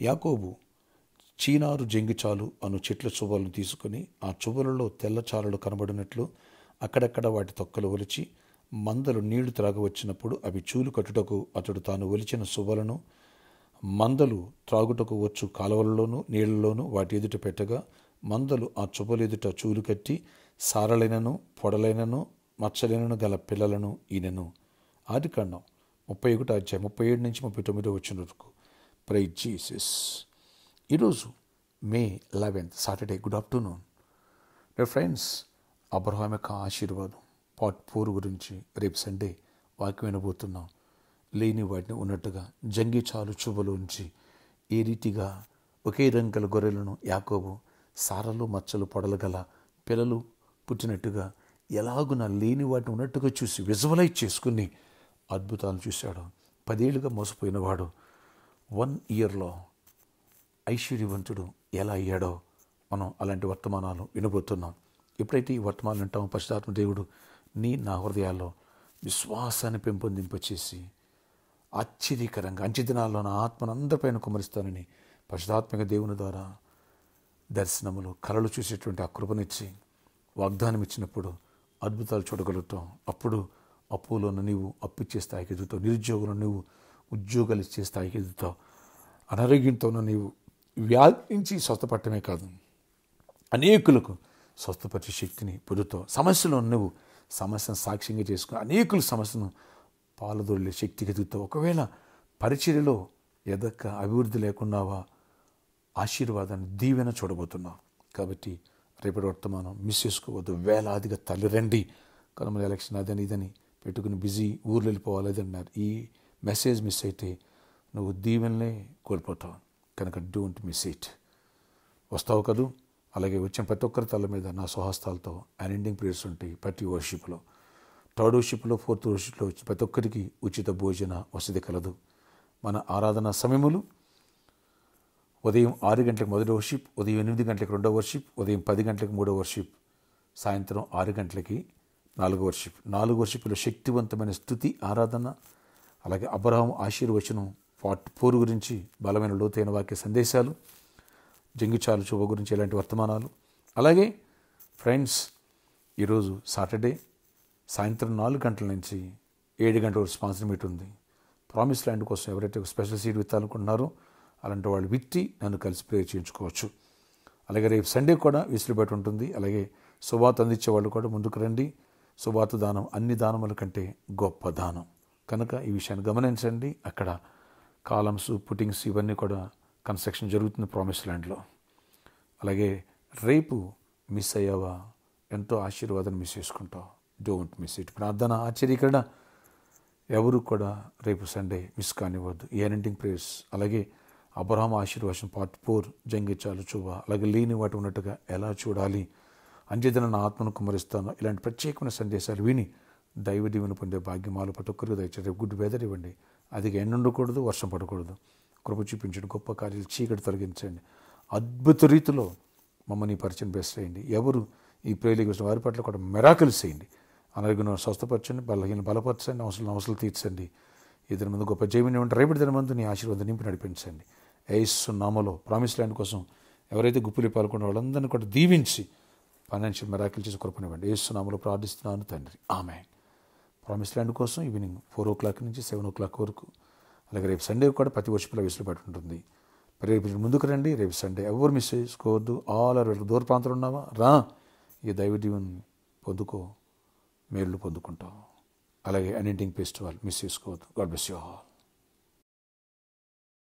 యాకోబు చీనారు జంగిచాలు అను చెట్ల చువ్వలను తీసుకుని ఆ చువ్వలలో తెల్ల చారలు కనబడినట్లు అక్కడక్కడ వాటి తొక్కలు ఒలిచి మందలు నీళ్లు త్రాగవచ్చినప్పుడు అవి చూలు కట్టుటకు అతడు తాను ఒలిచిన చువ్వలను మందలు త్రాగుటకు వచ్చు కాలువలలోనూ నీళ్లలోనూ వాటి ఎదుట పెట్టగా మందలు ఆ చువ్వలు ఎదుట చూలు కట్టి సారలైనను పొడలైనను మచ్చలైనను గల పిల్లలను ఈనెను. ఆదికాండం 31 37 నుంచి 39 వచ్చిన వరకు. Praise Jesus. ఈరోజు May 11 Saturday. Good afternoon dear friends. Abraham యొక్క ఆశీర్వాదం పార్ట్ 4 గురించి రేపు సండే వాక్యం వినబోతున్నాం. లేని వాటిని ఉన్నట్టుగా జంగిచాలు చువ్వలోంచి ఏ రీతిగా ఒకే రంగు గల గొర్రెలను యాకోబు సారలు మచ్చలు పొడలు గల పిల్లలు పుట్టినట్టుగా ఎలాగున లేని వాటిని ఉన్నట్టుగా చూసి విజువలైజ్ చేసుకుని అద్భుతాలు చూశాడు. 10 ఏళ్ళుగా మోసపోయినవాడు 1 ఇయర్లో ఐశ్వర్యవంతుడు ఎలా అయ్యాడో మనం అలాంటి వర్తమానాలు వినబోతున్నాం. ఎప్పుడైతే ఈ వర్తమానాలు వింటామో పరిశుద్ధాత్మ దేవుడు నా హృదయాల్లో విశ్వాసాన్ని పెంపొందింపచేసి ఆశ్చర్యకరంగా అంచె దినాల్లో నా ఆత్మను అందరిపైన కుమరిస్తానని పరిశుద్ధాత్మక దేవుని ద్వారా దర్శనములు కలలు చూసేటువంటి ఆ కృపనిచ్చి వాగ్దానం ఇచ్చినప్పుడు అద్భుతాలు చూడగలుగుతాం. అప్పుడు అప్పులను నీవు అప్పిచ్చే స్థాయికి ఎదుగుతావు. నిరుద్యోగులను నీవు ఉద్యోగాలు ఇచ్చే స్థాయికి ఎదుగుతావు. అనారోగ్యంతో నీవు వ్యాధి నుంచి స్వస్థపడటమే కాదు, అనేకులకు స్వస్థపరిచే శక్తిని పొందుతావు. సమస్యలో నువ్వు సమస్యను సాక్ష్యంగా చేసుకుని అనేకుల సమస్యను పాలదొల్లే శక్తికి ఎదుగుతావు. ఒకవేళ పరిచర్యలో ఎదక్క అభివృద్ధి లేకున్నావా, ఆశీర్వాదాన్ని దీవెన చూడబోతున్నావు. కాబట్టి రేపటి వర్తమానం మిస్ చేసుకోవద్దు. వేలాదిగా తల్లి రండి, కనుమల ఎలక్షన్ అదని ఇదని పెట్టుకుని బిజీ ఊర్లు వెళ్ళిపోవాలి అన్నారు. ఈ మెసేజ్ మిస్ అయితే నువ్వు దీవెనలే కోల్పోతావు. కనుక డోంట్ మిస్ ఇట్. వస్తావు కదూ. అలాగే వచ్చిన ప్రతి ఒక్కరి తల మీద నా స్వహస్తాలతో అన్ఎండింగ్ ప్రేయర్స్ ఉంటాయి. ప్రతి వర్షిప్లో 3rd వర్షిప్లో 4th వర్షిప్లో వచ్చి ప్రతి ఒక్కరికి ఉచిత భోజన వసతి కలదు. మన ఆరాధన సమయములు ఉదయం 6 గంటలకు మొదటి వర్షిప్, ఉదయం 8 గంటలకు 2వ వర్షిప్, ఉదయం 10 గంటలకు 3వ వర్షిప్, సాయంత్రం 6 గంటలకి 4వ వర్షిప్. 4 వర్షిప్లో శక్తివంతమైన స్తుతి ఆరాధన, అలాగే అబ్రహాము ఆశీర్వచనం పార్ట్ 4 గురించి బలమైన లోతైన వాక్య సందేశాలు, జంగిచాలు చువ్వ గురించి ఇలాంటి వర్తమానాలు. అలాగే ఫ్రెండ్స్, ఈరోజు సాటర్డే సాయంత్రం 4 గంటల నుంచి 7 గంటల వరకు స్పాన్సర్ మీట్ ఉంది. ప్రామిస్ ల్యాండ్ కోసం ఎవరైతే స్పెషల్ సీడ్ విత్తాలనుకుంటున్నారో అలాంటి వాళ్ళు విత్తి నన్ను కలిసి ప్రేయర్ చేయించుకోవచ్చు. అలాగే రేపు సండే కూడా వెసులుబాటు ఉంటుంది. అలాగే సువార్త అందించే వాళ్ళు కూడా ముందుకు రండి. సువార్త దానం అన్ని దానముల కంటే గొప్ప దానం కనుక ఈ విషయాన్ని గమనించండి. అక్కడ కాలమ్స్, పుట్టింగ్స్ ఇవన్నీ కూడా కన్స్ట్రక్షన్ జరుగుతుంది ప్రామిస్ ల్యాండ్లో. అలాగే రేపు మిస్ అయ్యావా, ఎంతో ఆశీర్వాదాన్ని మిస్ చేసుకుంటావు. Don't miss it. ప్రార్థన ఆశ్చర్యకరణ ఎవరు కూడా రేపు సండే మిస్ కానివ్వద్దు. ఎన్ఎండింగ్ ప్రేయర్స్, అలాగే అబ్రహాం ఆశీర్వాదం పార్ట్ 4 జంగిచాలు చువ్వ, అలాగే లేని వాటి ఉన్నట్టుగా ఎలా చూడాలి, అంచెదిన నా ఆత్మను కుమరిస్తాను. ఇలాంటి ప్రత్యేకమైన సందేశాలు విని దైవ దీవెన పొందే భాగ్యమాలు ప్రతి ఒక్కరికి దయచేసి గుడ్ వెదర్ ఇవ్వండి. అది ఎండ ఉండకూడదు, వర్షం పడకూడదు. కృప చూపించండి, గొప్ప కార్యాలు చీకటి తొలగించండి. అద్భుత రీతిలో మమ్మల్ని పరిచయం చేయండి. ఎవరు ఈ ప్రేయర్లకు వచ్చిన వారి పట్ల కూడా మిరాకిల్స్ చేయండి. అనారోగ్యం స్వస్థపరచండి, బలహీన బలపరచండి, అవసరాలు తీర్చండి. ఈ దిన ముందు గొప్ప జయమిని ఉంటే రేపటి దిన ముందు నీ ఆశీర్వాదం నింపి నడిపించండి. యేసు నామములో ప్రామిస్ ల్యాండ్ కోసం ఎవరైతే గుప్పులు పాల్గొన్న వాళ్ళందరినీ కూడా దీవించి ఫైనాన్షియల్ మిరాకిల్ చేసి కృపనివ్వండి. యేసు నామములో ప్రార్థిస్తున్నాను తండ్రి, ఆమేన్. ప్రామిస్ ల్యాండ్ కోసం ఈవినింగ్ 4 o'clock నుంచి 7 o'clock వరకు, అలాగే రేపు సండే కూడా ప్రతి వర్షంలో వెసులుబాటు ఉంటుంది. రేపు ముందుకు రండి. రేపు సండే ఎవరు మిస్ చేసుకోవద్దు. ఆల్ ఆర్ దూర ప్రాంతాలు ఉన్నావా రా, ఈ దైవ దీవెని పొందుకో, మేళ్ళు పొందుకుంటావు. అలాగే అన్ఎండింగ్ ఫెస్టివల్ మిస్ చేసుకోవద్దు. God bless you all.